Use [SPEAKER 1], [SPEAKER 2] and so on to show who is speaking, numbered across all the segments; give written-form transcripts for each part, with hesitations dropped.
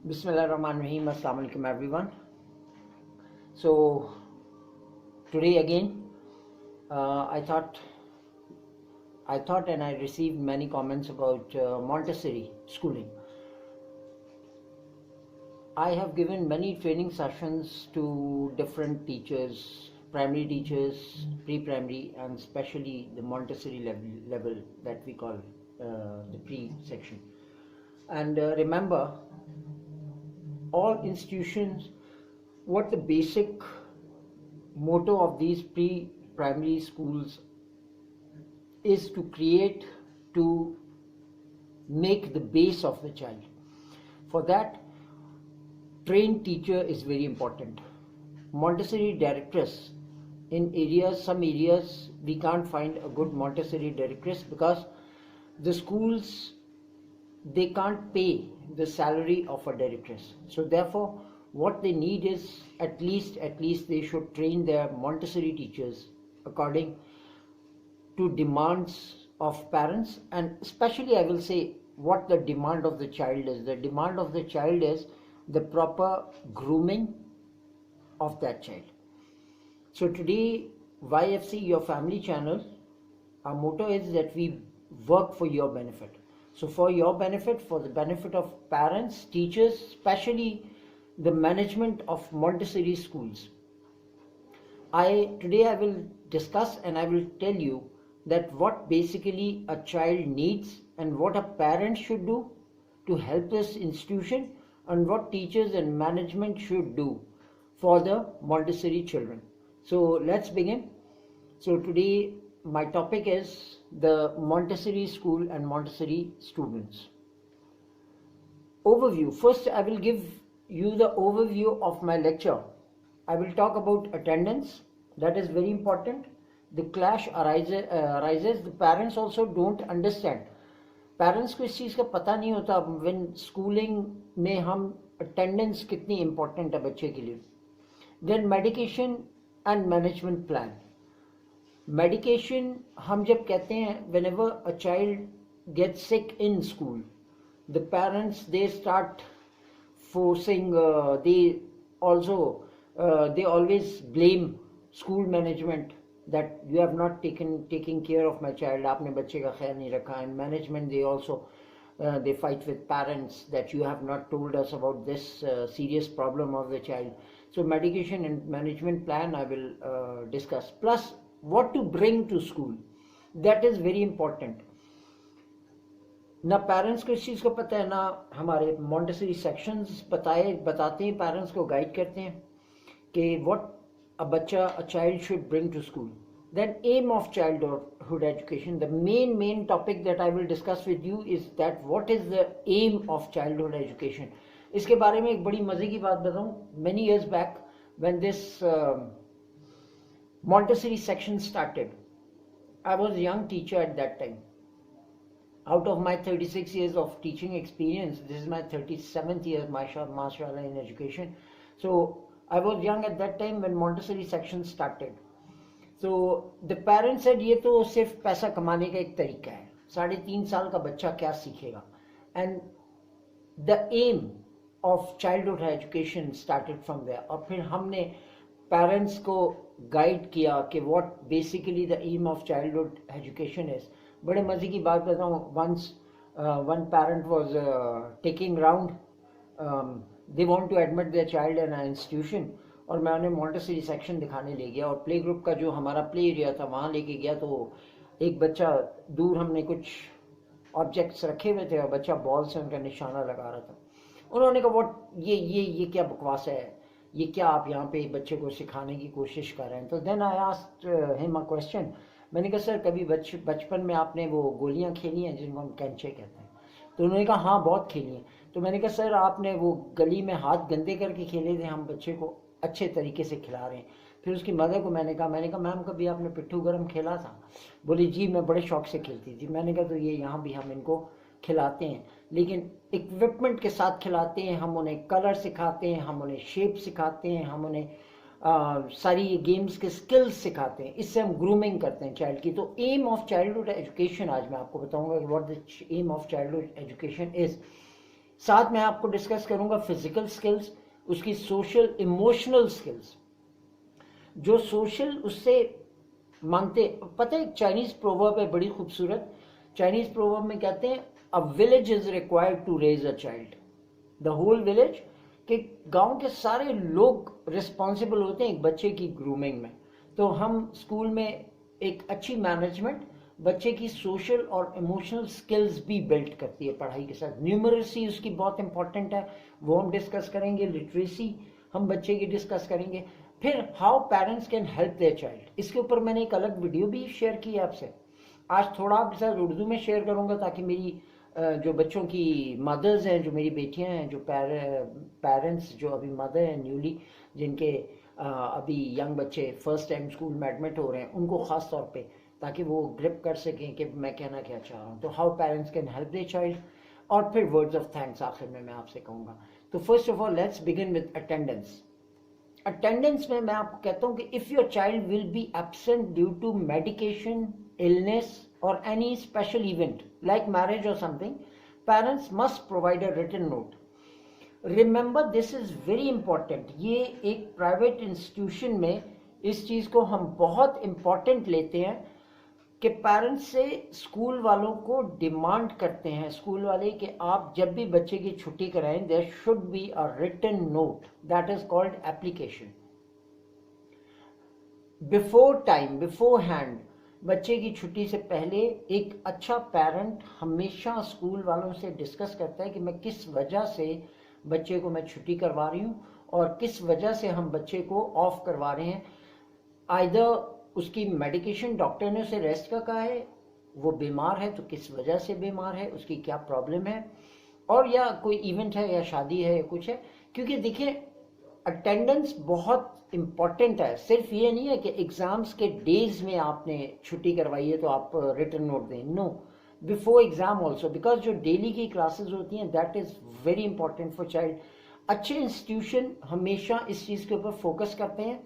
[SPEAKER 1] Bismillahirrahmanirrahim. Assalamu alaikum everyone. So today again, I thought and I received many comments about Montessori schooling. I have given many training sessions to different teachers, primary teachers, pre-primary, and especially the Montessori level that we call the pre-section. And remember, all institutions, what the basic motto of these pre-primary schools is to make the base of the child. For that, trained teacher is very important. Montessori directress, some areas we can't find a good Montessori directress because the schools, they can't pay the salary of a directress. So therefore, what they need is at least they should train their Montessori teachers according to demands of parents, and especially I will say what the demand of the child is. The demand of the child is the proper grooming of that child. So today, YFC, your family channel, our motto is that we work for your benefit. So for your benefit, for the benefit of parents, teachers, especially the management of Montessori schools, today I will discuss and I will tell you that what basically a child needs and what a parent should do to help this institution, and what teachers and management should do for the Montessori children. So let's begin. So today my topic is the Montessori school and Montessori students. Overview. First, I will give you the overview of my lecture. I will talk about attendance. That is very important. The clash arises. The parents also don't understand. Parents को इस चीज़ का पता नहीं होता when schooling में हम attendance कितनी important है बच्चे के लिए. Then medication and management plan. Medication, हम जब कहते हैं whenever a child gets sick in school, the parents, they start forcing, they always blame school management that you have not taken care of my child, आपने बच्चे का ख्याल नहीं रखा. And management, they also they fight with parents that you have not told us about this serious problem of the child. So medication and management plan I will discuss. Plus what to bring to school, that is very important. ना parents को इस चीज़ को पता है, ना हमारे Montessori sections बताते हैं, पेरेंट्स को गाइड करते हैं कि what a child should bring to school. Then aim of childhood education. The main topic that I will discuss with you is that what is the aim of childhood education. इसके बारे में एक बड़ी मजे की बात बताऊं. Many years back when this Montessori section started, I was a young teacher at that time. Out of my 36 years of teaching experience, this is my 37th year, mashallah, in education. So I was young at that time when Montessori section started. So the parents said ये तो सिर्फ पैसा कमाने का एक तरीका है, 3.5 साल का बच्चा क्या सीखेगा. And the aim of childhood education started from there. और फिर हमने parents को guide किया कि what basically the aim of childhood education is. बड़े मजे की बात बताऊं. Once one parent was taking round, they want to admit their child in an institution, और मैं उन्हें मॉन्टेसरी सेक्शन दिखाने ले गया और प्ले ग्रुप का जो हमारा प्ले एरिया था वहाँ लेके गया. तो एक बच्चा दूर, हमने कुछ ऑब्जेक्ट्स रखे हुए थे और बच्चा बॉल से उनका निशाना लगा रहा था. उन्होंने कहा व्हाट ये क्या बकवास है, ये क्या आप यहाँ पे बच्चे को सिखाने की कोशिश कर रहे हैं. तो then I asked him a question. मैंने कहा सर कभी बचपन में आपने वो गोलियाँ खेली हैं जिनको हम कैंचे कहते हैं. तो उन्होंने कहा हाँ बहुत खेली हैं. तो मैंने कहा सर आपने वो गली में हाथ गंदे करके खेले थे, हम बच्चे को अच्छे तरीके से खिला रहे हैं. फिर उसकी मदर को मैंने कहा मैम कभी आपने पिट्ठू गरम खेला था. बोली जी मैं बड़े शौक से खेलती थी. मैंने कहा तो ये यहाँ भी हम इनको खिलाते हैं, लेकिन इक्विपमेंट के साथ खिलाते हैं. हम उन्हें कलर सिखाते हैं, हम उन्हें शेप सिखाते हैं, हम उन्हें सारी गेम्स के स्किल्स सिखाते हैं. इससे हम ग्रूमिंग करते हैं चाइल्ड की. तो एम ऑफ चाइल्डहुड एजुकेशन आज मैं आपको बताऊंगा कि what the aim of childhood education is. साथ में आपको डिस्कस करूंगा फिजिकल स्किल्स, उसकी सोशल इमोशनल स्किल्स, जो सोशल उससे मांगते। पता है एक चाइनीज प्रोवर्ब है बड़ी खूबसूरत, चाइनीज प्रोवर्ब में कहते हैं a village is required to raise a child, the whole village, कि गांव के सारे लोग रिस्पॉन्सिबल होते हैं एक बच्चे की ग्रूमिंग में। तो हम स्कूल में एक अच्छी मैनेजमेंट बच्चे की सोशल और इमोशनल स्किल्स भी बिल्ड करती है पढ़ाई के साथ। न्यूमरेसी उसकी बहुत इंपॉर्टेंट है, वो हम डिस्कस करेंगे। लिटरेसी हम बच्चे की डिस्कस करेंगे। फिर how parents can help their child, इसके ऊपर मैंने एक अलग वीडियो भी शेयर की है आपसे। आज थोड़ा आपके साथ उर्दू में शेयर करूंगा ताकि मेरी जो बच्चों की मदर्स हैं, जो मेरी बेटियां हैं, जो पेरेंट्स जो अभी मदर हैं न्यूली, जिनके अभी यंग बच्चे फर्स्ट टाइम स्कूल में एडमिट हो रहे हैं, उनको खास तौर पे, ताकि वो ग्रिप कर सकें कि मैं कहना क्या चाह रहा हूँ। तो how parents can help their child, और फिर वर्ड्स ऑफ थैंक्स आखिर में मैं आपसे कहूँगा। तो first of all let's begin with attendance. Attendance में मैं आपको कहता हूँ कि if your child will be absent due to medication, illness or any special event like marriage or something, parents must provide a written note. Remember, this is very important. ये एक private institution में इस चीज़ को हम बहुत important लेते हैं कि पेरेंट्स से स्कूल वालों को डिमांड करते हैं, स्कूल वाले, कि आप जब भी बच्चे की छुट्टी कराएं there should be a written note, that is called application. Before time, beforehand, बच्चे की छुट्टी से पहले एक अच्छा पेरेंट हमेशा स्कूल वालों से डिस्कस करता है कि मैं किस वजह से बच्चे को मैं छुट्टी करवा रही हूँ और किस वजह से हम बच्चे को ऑफ करवा रहे हैं। आइदर उसकी मेडिकेशन, डॉक्टर ने उसे रेस्ट का कहा है, वो बीमार है तो किस वजह से बीमार है, उसकी क्या प्रॉब्लम है, और या कोई इवेंट है या शादी है या कुछ है। क्योंकि देखिए अटेंडेंस बहुत इम्पॉर्टेंट है। सिर्फ ये नहीं है कि एग्जाम्स के डेज में आपने छुट्टी करवाई है तो आप रिटर्न नोट दें, no, before exam also, because जो डेली की क्लासेस होती हैं that is very important for child. अच्छे इंस्टीट्यूशन हमेशा इस चीज़ के ऊपर फोकस करते हैं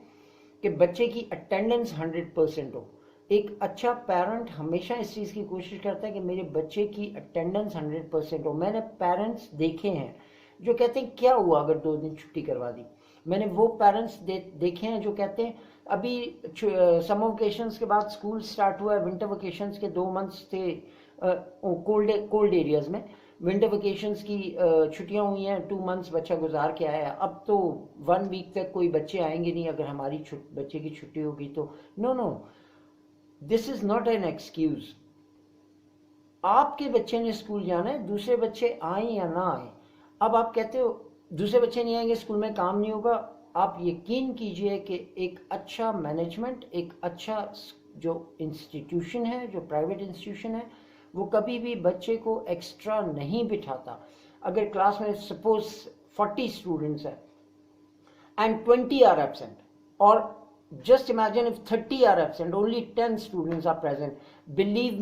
[SPEAKER 1] कि बच्चे की अटेंडेंस 100% हो। एक अच्छा पेरेंट हमेशा इस चीज़ की कोशिश करता है कि मेरे बच्चे की अटेंडेंस 100% हो। मैंने पेरेंट्स देखे हैं जो कहते हैं क्या हुआ अगर 2 दिन छुट्टी करवा दी। मैंने वो पेरेंट्स देखे हैं जो कहते हैं अभी समर वेकेशंस के बाद स्कूल स्टार्ट हुआ है, विंटर वेकेशंस के 2 मंथ्स थे कोल्ड एरियाज में, विंटर वेकेशंस की छुट्टियां हुई हैं, 2 मंथ्स बच्चा गुजार के आया, अब तो 1 वीक तक कोई बच्चे आएंगे नहीं अगर हमारी बच्चे की छुट्टी होगी तो। No no, this is not an excuse. आपके बच्चे ने स्कूल जाना है, दूसरे बच्चे आए या ना आए। अब आप कहते हो दूसरे बच्चे नहीं आएंगे, स्कूल में काम नहीं होगा। आप यकीन कीजिए कि एक अच्छा मैनेजमेंट, एक अच्छा जो इंस्टीट्यूशन है, जो प्राइवेट इंस्टीट्यूशन है, वो कभी भी बच्चे को एक्स्ट्रा नहीं बिठाता। अगर क्लास में सपोज 40 स्टूडेंट्स हैं एंड 20 आर एब्सेंट, और just imagine if 30 are absent, only 10 students are present, believe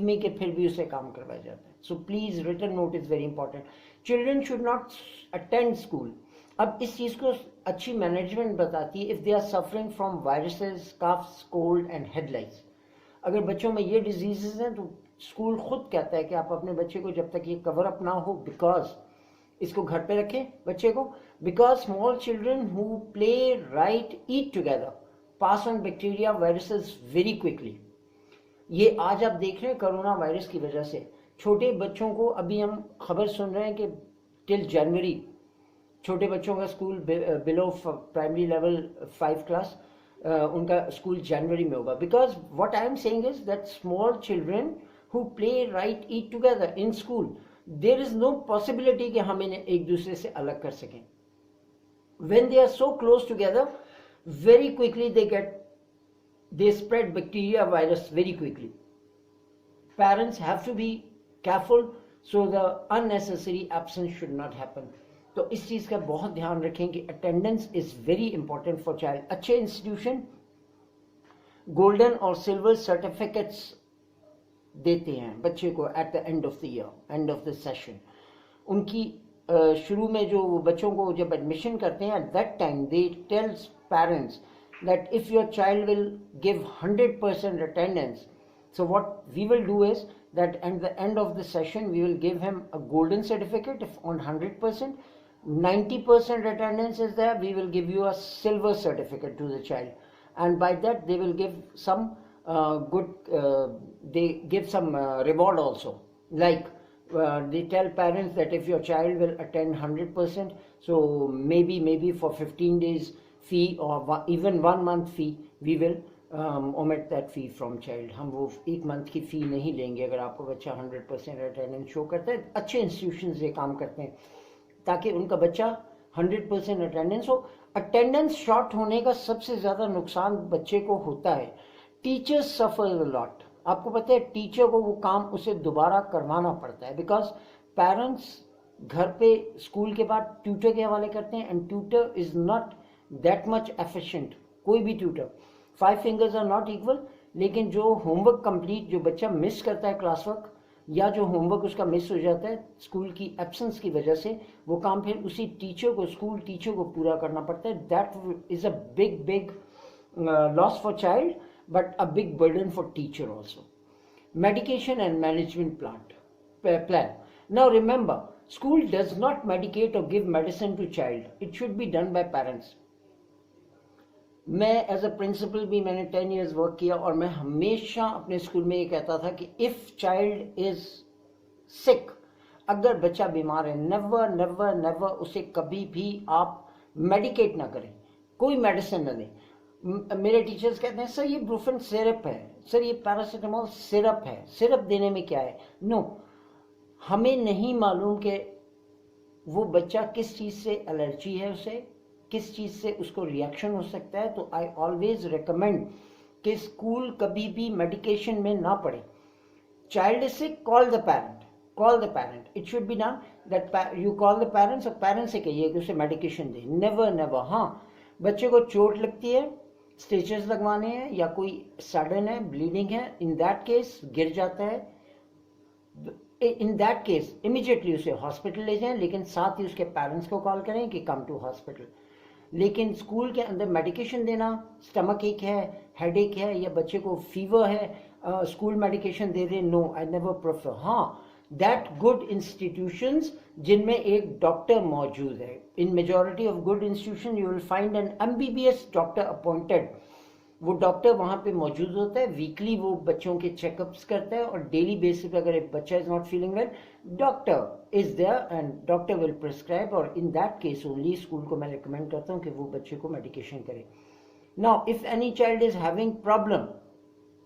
[SPEAKER 1] me कि फिर भी उसे काम करवाया जाता है। So please, written note is very important. Children should not attend school. अब इस चीज़ को अच्छी मैनेजमेंट बताती है, if they are suffering from viruses, coughs, cold and head lice, अगर बच्चों में ये डिजीजेस हैं तो स्कूल खुद कहता है कि आप अपने बच्चे को जब तक ये कवर अप ना हो, बिकॉज इसको घर पे रखें बच्चे को, because small children who play, right, eat together pass on bacteria viruses very quickly. ये आज आप देख रहे हैं कोरोना वायरस की वजह से छोटे बच्चों को, अभी हम खबर सुन रहे हैं कि टिल जनवरी छोटे बच्चों का school below primary level 5 class उनका स्कूल जनवरी में होगा। Because what I am saying is that small children who play, right, eat together in school, there is no possibility कि हम इन्हें एक दूसरे से अलग कर सकें। When they are so close together, very quickly they spread bacteria, virus very quickly. Parents have to be careful so the unnecessary absence should not happen. तो इस चीज का बहुत ध्यान रखें कि attendance is very important for child. अच्छे institution golden और सिल्वर सर्टिफिकेट्स देते हैं बच्चे को at the end of the year, end of the session. उनकी शुरू में जो बच्चों को जब एडमिशन करते हैं, at that time they tells parents that if your child will give 100% attendance, so what we will do is that at the end of the session we will give him a golden certificate if on 100%. 90% attendance is there, we will give you a silver certificate to the child, and by that they will give some they give some reward also, like they tell parents that if your child will attend 100%, so maybe for 15 days fee or even 1 month fee we will omit that fee from child. हम वो 1 month की fee नहीं लेंगे अगर आपका बच्चा 100% attendance show करता है. अच्छे institutions ये काम करते हैं ताकि उनका बच्चा 100% अटेंडेंस हो. अटेंडेंस शॉर्ट होने का सबसे ज़्यादा नुकसान बच्चे को होता है. Teachers suffer a lot. आपको पता है टीचर को वो काम उसे दोबारा करवाना पड़ता है बिकॉज पेरेंट्स घर पे स्कूल के बाद ट्यूटर के हवाले करते हैं and tutor is not that much efficient. कोई भी tutor 5 fingers are not equal, लेकिन जो होमवर्क कंप्लीट जो बच्चा मिस करता है क्लास वर्क या जो होमवर्क उसका मिस हो जाता है स्कूल की एब्सेंस की वजह से, वो काम फिर उसी टीचर को स्कूल टीचर को पूरा करना पड़ता है. That is a big loss for child but a big burden for teacher also. Medication and management plan. Now remember, school does not medicate or give medicine to child. It should be done by parents. मैं as a principal भी मैंने 10 years work किया और मैं हमेशा अपने school में ये कहता था कि इफ चाइल्ड इज सिक, अगर बच्चा बीमार है, नेवर नेवर नेवर उसे कभी भी आप मेडिकेट ना करें, कोई मेडिसिन ना दें. मेरे टीचर्स कहते हैं सर ये ब्रूफेन सिरप है, सर ये पैरासीटामोल सिरप है, सिरप देने में क्या है. नो, हमें नहीं मालूम कि वो बच्चा किस चीज़ से एलर्जी है, उसे किस चीज़ से उसको रिएक्शन हो सकता है. तो आई ऑलवेज रिकमेंड कि स्कूल कभी भी मेडिकेशन में ना पड़े. Child is sick, call the parent. It should be done that you call the parents और पेरेंट्स से कहिए कि उसे मेडिकेशन दे. Never never. हाँ, बच्चे को चोट लगती है, स्टिचेस लगवाने हैं या कोई सडन है, ब्लीडिंग है, इन दैट केस गिर जाता है, इन दैट केस इमीडिएटली उसे हॉस्पिटल ले जाएं, लेकिन साथ ही उसके पेरेंट्स को कॉल करें कि कम टू हॉस्पिटल. लेकिन स्कूल के अंदर मेडिकेशन देना, स्टमक एक है, हेडेक है या बच्चे को फीवर है, स्कूल मेडिकेशन दे दे, नो, आई नेवर प्रेफर. हाँ, दैट गुड इंस्टीट्यूशंस जिनमें एक डॉक्टर मौजूद है. In majority of good institution you will find an MBBS doctor appointed. वो डॉक्टर वहाँ पे मौजूद होता है, वीकली वो बच्चों के चेकअप्स करता है और डेली बेसिस पे अगर एक बच्चा is not feeling well, doctor is there and doctor will prescribe. और in that case only school को मैं रिकमेंड करता हूँ कि वो बच्चे को मेडिकेशन करे. Now if any child is having problem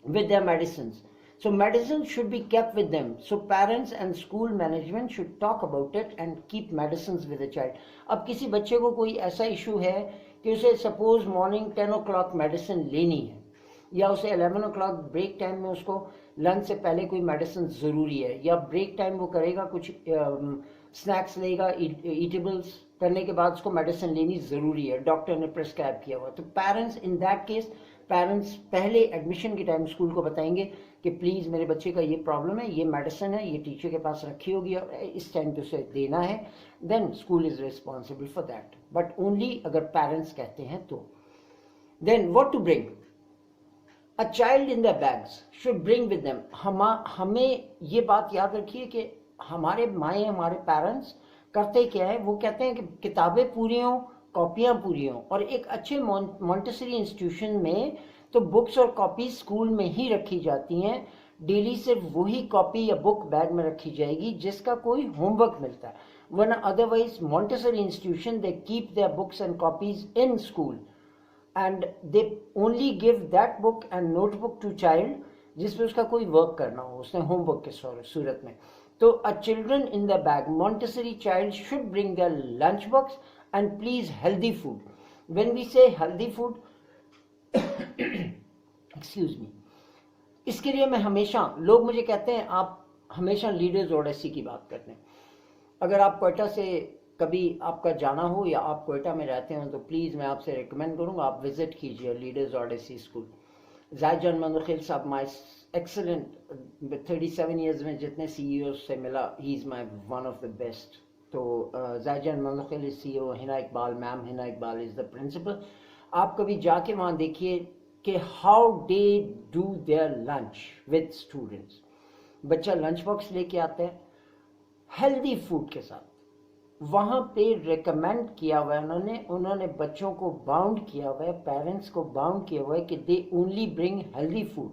[SPEAKER 1] with their medicines, so medicines should be kept with them. So parents and school management should talk about it and keep medicines with the child. अब किसी बच्चे को कोई ऐसा issue है कि उसे suppose morning 10 o'clock medicine लेनी है या उसे 11 o'clock ब्रेक टाइम में उसको लंच से पहले कोई मेडिसिन ज़रूरी है या ब्रेक टाइम वो करेगा कुछ स्नैक्स लेगा, ईटेबल्स करने के बाद उसको मेडिसिन लेनी ज़रूरी है, डॉक्टर ने प्रिस्क्राइब किया हुआ. तो parents in that case parents पहले एडमिशन के टाइम स्कूल को बताएंगे कि प्लीज़ मेरे बच्चे का ये प्रॉब्लम है, ये मेडिसिन है, ये टीचर के पास रखी होगी और इस टाइम पे उसे देना है. Then school is responsible for that, but only अगर पेरेंट्स कहते हैं तो. Then what to bring a child in the bags should bring with them. हमें ये बात याद रखिए कि हमारे माएँ, हमारे पेरेंट्स करते क्या है, वो कहते हैं कि किताबें पूरी हों, कॉपियाँ पूरी हों. और एक अच्छे मॉन्टेसरी इंस्टीट्यूशन में तो बुक्स और कॉपी स्कूल में ही रखी जाती हैं. डेली सिर्फ वही कॉपी या बुक बैग में रखी जाएगी जिसका कोई होमवर्क मिलता है. वरना otherwise Montessori institution they keep their books and copies in school and they only give that book and notebook to child जिसमें उसका कोई वर्क करना हो, उसने होमवर्क के सूरत में. तो a children in the bag, Montessori child should bring their lunch box and please healthy food. When we say healthy food, excuse me, इसके लिए मैं हमेशा, लोग मुझे कहते हैं आप हमेशा लीडर्स ओडेसी की बात करते हैं. अगर आप कोयटा से कभी आपका जाना हो या आप कोयटा में रहते हो तो प्लीज़ मैं आपसे रिकमेंड करूँगा आप विजिट कीजिए लीडर्स ओडेसी स्कूल. जायजान मंदखिल साहब माई एक्सेलेंट, 37 years में जितने CEOs से मिला, he is my one of the best. तो जायजान मंदखिल is CEO, Heena Iqbal ma'am, Heena Iqbal is the principal. आप कभी जाके वहाँ देखिए कि how they do their lunch with students. बच्चा लंच बॉक्स लेके आता है हेल्दी फूड के साथ, वहाँ पे रिकमेंड किया हुआ है, उन्होंने बच्चों को बाउंड किया हुआ है, पेरेंट्स को बाउंड किया हुआ है कि they only bring healthy food,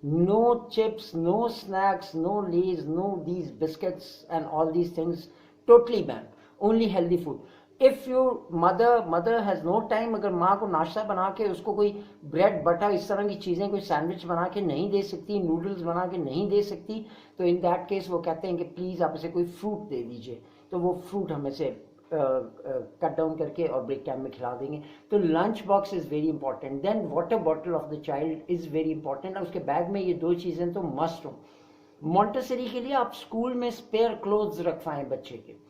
[SPEAKER 1] no chips, no snacks, no Lay's, no these biscuits and all these things, totally ban, only healthy food. If your mother has no time, अगर माँ को नाश्ता बना के उसको कोई ब्रेड बटर इस तरह की चीज़ें, कोई सैंडविच बना के नहीं दे सकती, नूडल्स बना के नहीं दे सकती, तो इन दैट केस वो कहते हैं कि प्लीज़ आप इसे कोई फ्रूट दे दीजिए, तो वो फ्रूट हम इसे कट डाउन करके और ब्रेक टाइम में खिला देंगे. तो lunch box is very important. Then water bottle of the child is very important. उसके बैग में ये 2 चीज़ें तो मस्ट हो. मॉन्टेसरी के लिए आप स्कूल में स्पेयर क्लोथ्स रखवाएं बच्चे के.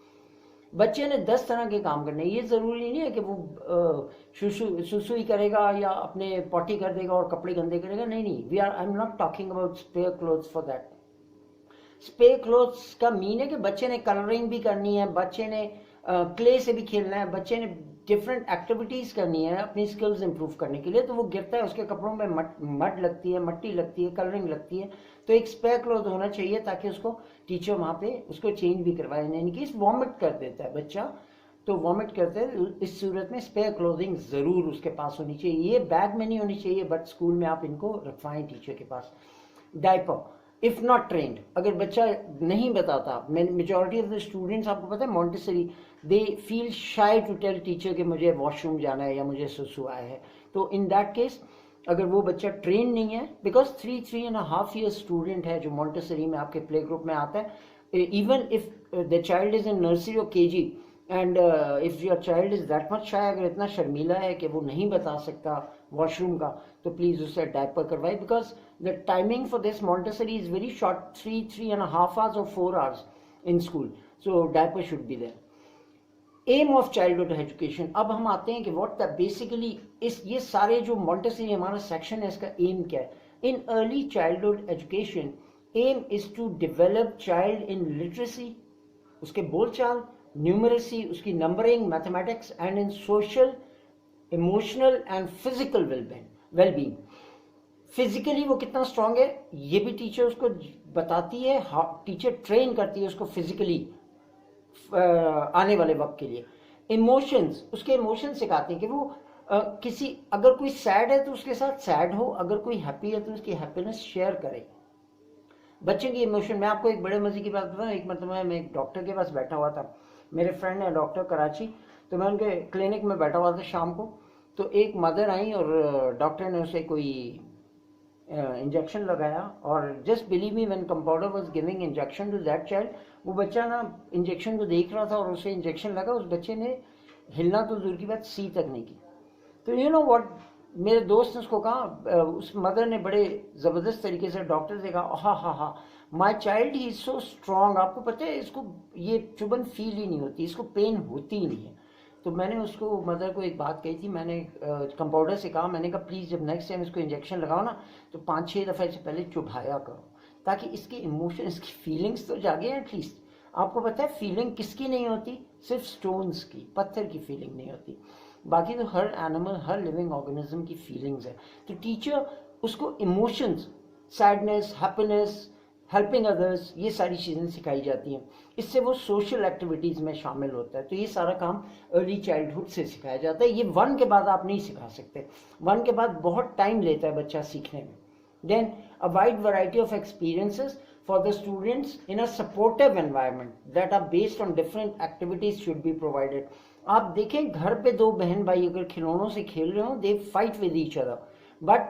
[SPEAKER 1] बच्चे ने 10 तरह के काम करने, ये ज़रूरी नहीं है कि वो सुसु ही करेगा या अपने पॉटी कर देगा और कपड़े गंदे करेगा. नहीं, I am not talking about spare clothes for that. Spare clothes का मीन है कि बच्चे ने कलरिंग भी करनी है, बच्चे ने क्ले से भी खेलना है, बच्चे ने डिफरेंट एक्टिविटीज करनी है अपनी स्किल्स इंप्रूव करने के लिए. तो वो गिरता है, उसके कपड़ों में मड लगती है, मट्टी लगती है, कलरिंग लगती है, तो एक स्पेयर क्लोथ होना चाहिए ताकि उसको टीचर वहाँ पे उसको चेंज भी करवाए. यानी कि वॉमिट कर देता है बच्चा, तो वॉमिट करते हैं, इस सूरत में स्पेयर क्लोथिंग ज़रूर उसके पास होनी चाहिए. ये बैग में नहीं होनी चाहिए, बट स्कूल में आप इनको रखवाएं टीचर के पास. डायपर, इफ नॉट ट्रेंड, अगर बच्चा नहीं बताता, मेजॉरिटी ऑफ द स्टूडेंट्स आपको पता है Montessori they feel shy to tell teacher कि मुझे वॉशरूम जाना है या मुझे सुसु आया है. तो इन दैट केस अगर वो बच्चा ट्रेन नहीं है, बिकॉज 3.5 ईयर स्टूडेंट है जो मॉन्टेसरी में आपके प्ले ग्रुप में आता है, even if the child is in nursery और KG and if your child is that much shy, अगर इतना शर्मीला है कि वो नहीं बता सकता वॉशरूम का, तो प्लीज उससे डायपर करवाए. Because the timing for this Montessori is very short, 3.5 hours or 4 hours in school, so diaper should be there. Aim of childhood education. अब हम आते हैं कि व्हाट द बेसिकली इस ये सारे जो मॉन्टेसरी हमारा सेक्शन है इसका एम क्या है. In early childhood education aim is to develop child in literacy, उसके बोलचाल, न्यूमरेसी, उसकी numbering, mathematics, and in social, emotional and physical wellbeing. Physically वो कितना स्ट्रांग है ये भी टीचर उसको बताती है, टीचर ट्रेन करती है उसको फिजिकली आने वाले वक्त के लिए. इमोशंस, उसके इमोशंस सिखाते हैं कि वो किसी, अगर कोई सैड है तो उसके साथ सैड हो, अगर कोई हैप्पी है तो उसकी हैप्पीनेस शेयर करे. बच्चे की इमोशन, मैं आपको एक बड़े मजे की बात बताऊं. एक मतलब मैं एक डॉक्टर के पास बैठा हुआ था, मेरे फ्रेंड है डॉक्टर कराची, तो मैं उनके क्लिनिक में बैठा हुआ था शाम को. तो एक मदर आई और डॉक्टर ने उसे कोई इंजेक्शन लगाया, और just believe me when compounder was giving injection to that child, वो बच्चा ना इंजेक्शन को देख रहा था और उसे इंजेक्शन लगा, उस बच्चे ने हिलना तो दूर की बात सी तक नहीं की. तो यू नो व्हाट, मेरे दोस्त ने उसको कहा, उस मदर ने बड़े ज़बरदस्त तरीके से डॉक्टर से कहा, हा my child he is so strong, आपको पता है इसको ये चुभन फील ही नहीं होती, इसको पेन होती ही नहीं है. तो मैंने उसको मदर को एक बात कही थी, मैंने कंपाउंडर से कहा, मैंने कहा प्लीज़ जब नेक्स्ट टाइम इसको इंजेक्शन लगाओ ना तो 5-6 दफ़ा से पहले चुभाया करो, ताकि इसके इमोशन, इसकी फीलिंग्स तो जागे एटलीस्ट. आपको पता है फीलिंग किसकी नहीं होती, सिर्फ स्टोन्स की, पत्थर की फीलिंग नहीं होती, बाकी तो हर एनिमल, हर लिविंग ऑर्गेनिज्म की फीलिंग्स है. तो टीचर उसको emotions, sadness, happiness, helping others, ये सारी चीज़ें सिखाई जाती हैं. इससे वो सोशल एक्टिविटीज़ में शामिल होता है. तो ये सारा काम अर्ली चाइल्डहुड से सिखाया जाता है. ये 1 के बाद आप नहीं सिखा सकते, 1 के बाद बहुत टाइम लेता है बच्चा सीखने में. Then a wide variety of experiences for the students in a supportive environment that are based on different activities should be provided. आप देखें घर पे 2 बहन भाई अगर खिलौनों से खेल रहे हो, they fight with each other, but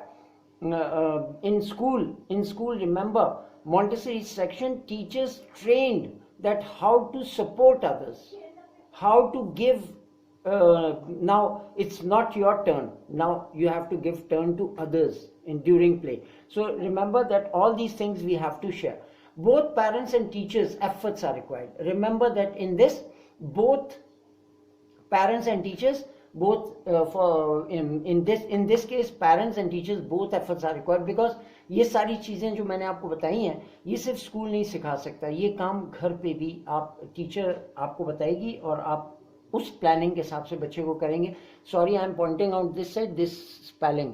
[SPEAKER 1] in school remember Montessori section teachers trained that how to support others, how to give, now it's not your turn, now you have to give turn to others during play. So remember that all these things we have to share. Both parents and teachers efforts are required. Remember that in this, both parents and teachers, in this case parents and teachers both efforts are required, because ये सारी चीज़ें जो मैंने आपको बताई हैं ये सिर्फ स्कूल नहीं सिखा सकता, ये काम घर पे भी आप टीचर आपको बताएगी और आप उस प्लानिंग के हिसाब से बच्चे को करेंगे. Sorry I am pointing out this side, this spelling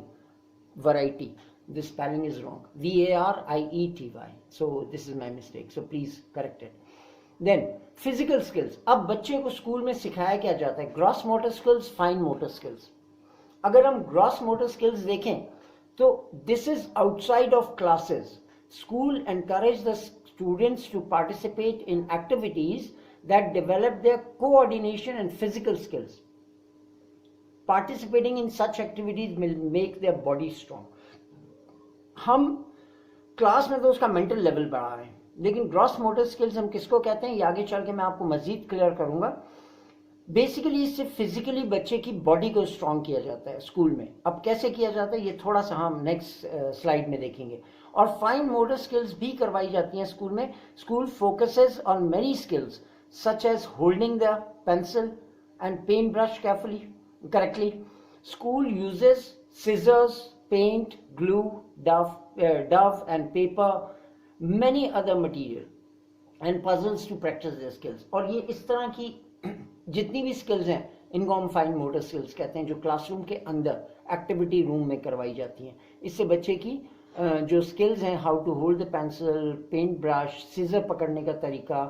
[SPEAKER 1] variety, this spelling is wrong. VARIETY. So this is my mistake. So please correct it. Then physical skills. अब बच्चे को स्कूल में सिखाया क्या जाता है? Gross motor skills, fine motor skills. अगर हम ग्रॉस मोटर स्किल्स देखें तो this is outside of classes. School encourage the students to participate in activities that develop their coordination and physical skills. Participating in such activities will make their body strong. हम class में तो उसका mental level बढ़ा रहे हैं, लेकिन gross motor skills हम किसको कहते हैं ये आगे चल के मैं आपको मजीद क्लियर करूंगा. बेसिकली इससे फिजिकली बच्चे की बॉडी को स्ट्रांग किया जाता है स्कूल में. अब कैसे किया जाता है ये थोड़ा सा हम नेक्स्ट स्लाइड में देखेंगे. और फाइन मोटर स्किल्स भी करवाई जाती हैं स्कूल में. School focuses on many skills such as holding the pencil and paintbrush correctly. School uses scissors, paint, glue, dove and paper, many other material and puzzles to practice their skills. और ये इस तरह की जितनी भी skills हैं इनको हम फाइन मोटर स्किल्स कहते हैं, जो क्लासरूम के अंदर एक्टिविटी रूम में करवाई जाती हैं. इससे बच्चे की जो स्किल्स हैं, how to hold the pencil, paint brush, scissor पकड़ने का तरीका,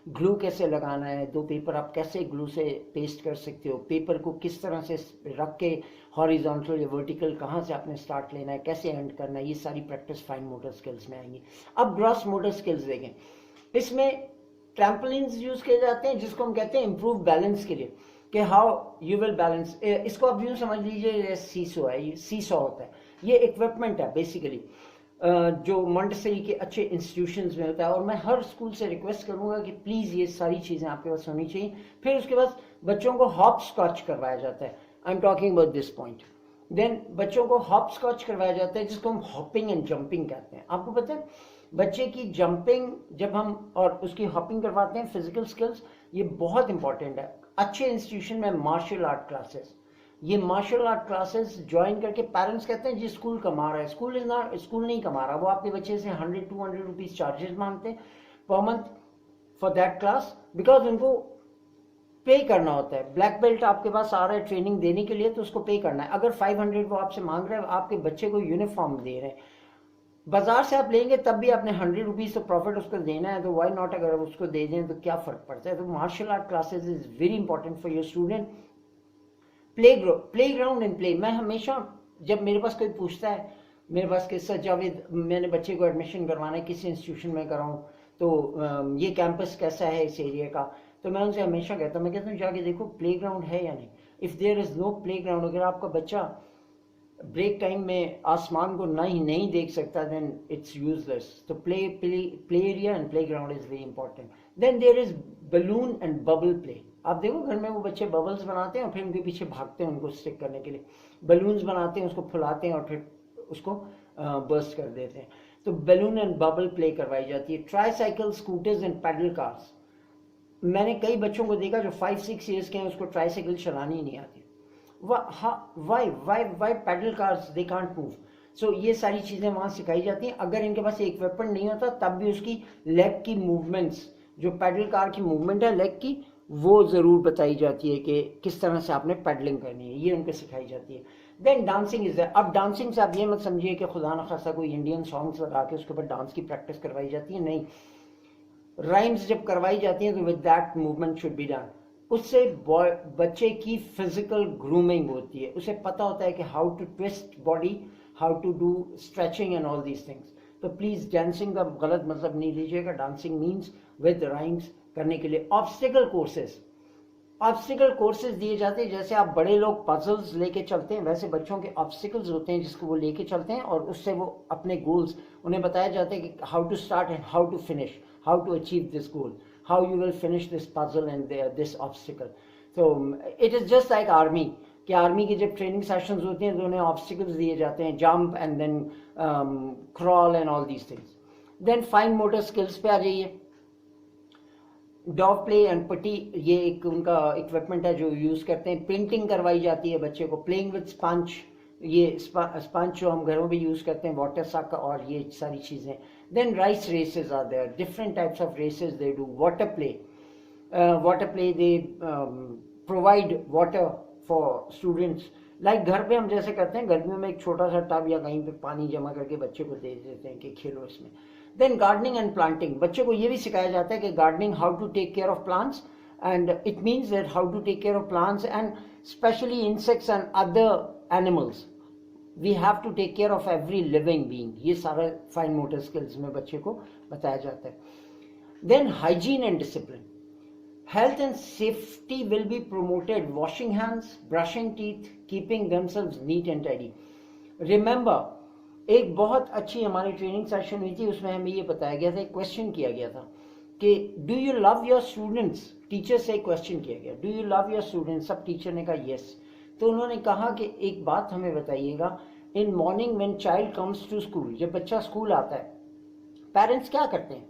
[SPEAKER 1] ग्लू कैसे लगाना है, दो पेपर आप कैसे ग्लू से पेस्ट कर सकते हो, पेपर को किस तरह से रख के हॉरिजॉन्टल या वर्टिकल कहाँ से आपने स्टार्ट लेना है, कैसे एंड करना है, ये सारी प्रैक्टिस फाइन मोटर स्किल्स में आएंगी. अब ग्रॉस मोटर स्किल्स देखें. इसमें ट्रैम्पोलिन्स यूज किए जाते हैं जिसको हम कहते हैं इम्प्रूव बैलेंस के लिए, कि हाउ यू विल बैलेंस. इसको आप यूँ समझ लीजिए सीसो है, सीसॉ होता है. ये इक्विपमेंट है बेसिकली जो मॉन्टेसरी के अच्छे इंस्टीट्यूशंस में होता है. और मैं हर स्कूल से रिक्वेस्ट करूंगा कि प्लीज़ ये सारी चीज़ें आपके पास होनी चाहिए. फिर उसके बाद बच्चों को हॉप स्कॉच करवाया जाता है. I am talking about this point. Then बच्चों को हॉप स्कॉच करवाया जाता है जिसको हम हॉपिंग एंड जंपिंग कहते हैं. आपको पता है बच्चे की जंपिंग जब हम और उसकी हॉपिंग करवाते हैं, फिजिकल स्किल्स, ये बहुत इंपॉर्टेंट है. अच्छे इंस्टीट्यूशन में मार्शल आर्ट क्लासेस, ये मार्शल आर्ट क्लासेस ज्वाइन करके पेरेंट्स कहते हैं जी स्कूल कमा रहा है. स्कूल नहीं कमा रहा. वो आपके बच्चे से 100-200 रुपीज चार्जेस मांगते हैं per month for that class, because उनको पे करना होता है. ब्लैक बेल्ट आपके पास आ रहा है ट्रेनिंग देने के लिए तो उसको पे करना है. अगर 500 वो आपसे मांग रहे हैं, आपके बच्चे को यूनिफॉर्म दे रहे हैं, बाजार से आप लेंगे तब भी आपने 100 रुपीज तो प्रॉफिट उसको देना है, तो वाई नॉट. अगर उसको दे दें तो क्या फर्क पड़ता है. तो martial art classes is very important for your student. Playground and play. मैं हमेशा जब मेरे पास कोई पूछता है, मेरे पास किस्सा जावेद, मैंने बच्चे को एडमिशन करवाना है, किस इंस्टीट्यूशन में कराऊं, तो ये कैंपस कैसा है इस एरिया का, तो मैं उनसे हमेशा कहता हूँ जाके देखो प्ले ग्राउंड है या नहीं. If there is no playground, अगर आपका बच्चा ब्रेक टाइम में आसमान को नहीं देख सकता, देन इट्स यूजलेस. तो play area and playground is very important. Then there is balloon and bubble play. आप देखो घर में वो बच्चे बबल्स बनाते हैं और फिर उनके पीछे भागते हैं उनको स्टिक करने के लिए. बलून्स बनाते हैं, उसको फुलाते हैं और फिर उसको बर्स्ट कर देते हैं. तो बलून एंड बबल प्ले करवाई जाती है. Tricycle, scooters and paddle cars. मैंने कई बच्चों को देखा जो 5-6 ईयर्स के हैं, उसको ट्राईसाइकिल चलानी नहीं आती. Why pedal cars they can't move. So ये सारी चीज़ें वहाँ सिखाई जाती हैं. अगर इनके पास एक वेपन नहीं होता तब भी उसकी लेग की मूवमेंट्स, जो पैडल कार की मूवमेंट है लेग की, वो ज़रूर बताई जाती है कि किस तरह से आपने पैडलिंग करनी है, ये उनको सिखाई जाती है. Then dancing is there. अब डांसिंग से आप ये मत समझिए कि खुदा न खासा कोई इंडियन सॉन्ग्स लगा के उसके ऊपर डांस की प्रैक्टिस करवाई जाती है, नहीं. राइम्स जब करवाई जाती हैं तो with that movement should be done. उससे बच्चे की फिजिकल ग्रूमिंग होती है. उसे पता होता है कि how to twist body, how to do stretching and all these things. तो प्लीज़ डांसिंग का गलत मतलब नहीं लीजिएगा. डांसिंग मीन्स विद राइम्स करने के लिए. ऑब्स्टिकल कोर्सेज दिए जाते हैं. जैसे आप बड़े लोग पजल्स लेके चलते हैं, वैसे बच्चों के ऑब्स्टिकल्स होते हैं जिसको वो लेके चलते हैं और उससे वो अपने गोल्स, उन्हें बताया जाता है कि how to start and how to finish, how to achieve this goal, how you will finish this puzzle and this obstacle. So it is just like army, कि आर्मी के जब ट्रेनिंग सेशंस होते हैं तो उन्हें ऑब्स्टिकल्स दिए जाते हैं, jump and then crawl and all these things. Then fine motor skills पे आ जाइए. डॉग प्ले एंड पट्टी, ये एक उनका इक्विपमेंट है जो यूज करते हैं. पेंटिंग करवाई जाती है बच्चे को. प्लेइंग विद स्पंज, ये स्पंज जो हम घरों में यूज करते हैं, वाटर सक और ये सारी चीजें. Then rice races are there, different types of races they do. Water play, they provide water for students like घर पे हम जैसे करते हैं, गर्मियों में एक छोटा सा टब या कहीं पे पानी जमा करके बच्चे को दे देते हैं कि खेलो इसमें. देन गार्डनिंग एंड प्लांटिंग, बच्चे को ये भी सिखाया जाता है कि gardening, how to take care of plants, and it means that how to take care of plants and specially insects and other animals. We have to take care of every living being. ये सारा fine motor skills में बच्चे को बताया जाता है. Then hygiene and discipline. Health and safety will be promoted. Washing hands, brushing teeth, keeping themselves neat and tidy. Remember, एक बहुत अच्छी हमारी ट्रेनिंग सेशन हुई थी, उसमें हमें ये बताया गया था, एक क्वेश्चन किया गया था कि do you love your students. Teacher से एक क्वेश्चन किया गया, do you love your students. सब टीचर ने कहा यस. तो उन्होंने कहा कि एक बात हमें बताइएगा, in morning when child comes to school, जब बच्चा स्कूल आता है, पेरेंट्स क्या करते हैं.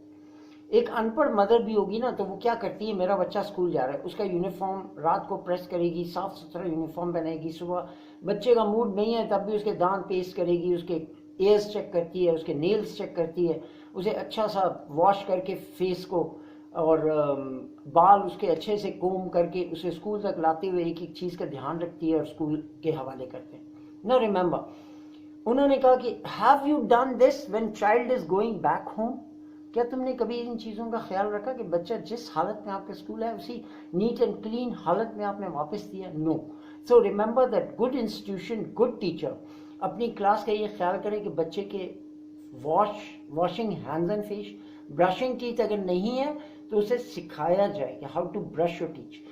[SPEAKER 1] एक अनपढ़ मदर भी होगी ना, तो वो क्या करती है, मेरा बच्चा स्कूल जा रहा है, उसका यूनिफॉर्म रात को प्रेस करेगी, साफ सुथरा यूनिफॉर्म पहनेगी, सुबह बच्चे का मूड नहीं है तब भी उसके दांत पेस्ट करेगी, उसके एयर्स चेक करती है, उसके नेल्स चेक करती है, उसे अच्छा सा वॉश करके फेस को, और बाल उसके अच्छे से कोम करके उसे स्कूल तक लाते हुए एक एक चीज़ का ध्यान रखती है और स्कूल के हवाले करते हैं. नाउ रिमेंबर, उन्होंने कहा कि have you done this when child is going back home. क्या तुमने कभी इन चीज़ों का ख्याल रखा कि बच्चा जिस हालत में आपके स्कूल है उसी नीट एंड क्लीन हालत में आपने वापस दिया. No. So remember that good institution, good teacher अपनी क्लास का ये ख्याल करे कि बच्चे के washing hands and face, brushing teeth अगर नहीं है तो उसे सिखाया जाए कि how to brush your teeth,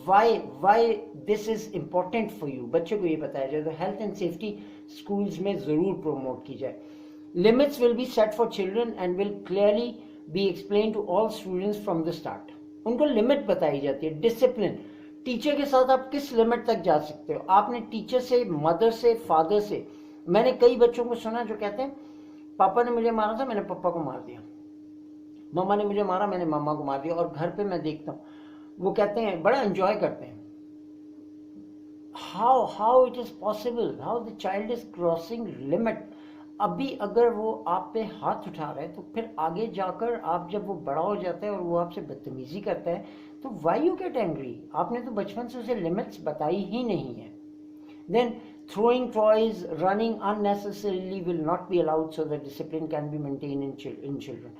[SPEAKER 1] why this is important for you. बच्चे को ये बताया जाए. तो हेल्थ एंड सेफ्टी स्कूल्स में ज़रूर प्रोमोट की जाए. Limits will be set for children and will clearly be explained to all students from the start. उनको लिमिट बताई जाती है. डिसिप्लिन, टीचर के साथ आप किस लिमिट तक जा सकते हो. आपने टीचर से, मदर से, फादर से, मैंने कई बच्चों को सुना जो कहते हैं पापा ने मुझे मारा था, मैंने पापा को मार दिया, मम्मा ने मुझे मारा, मैंने मम्मा को मार दिया. और घर पे मैं देखता हूँ वो कहते हैं बड़ा एंजॉय करते हैं. How it is possible, how the child is crossing limit. अभी अगर वो आप पे हाथ उठा रहा है तो फिर आगे जाकर आप जब वो बड़ा हो जाता है और वो आपसे बदतमीजी करता है तो वाई यू गेट एंग्री. आपने तो बचपन से उसे लिमिट्स बताई ही नहीं है. Then throwing toys, running unnecessarily will not be allowed so that discipline can be maintained in children.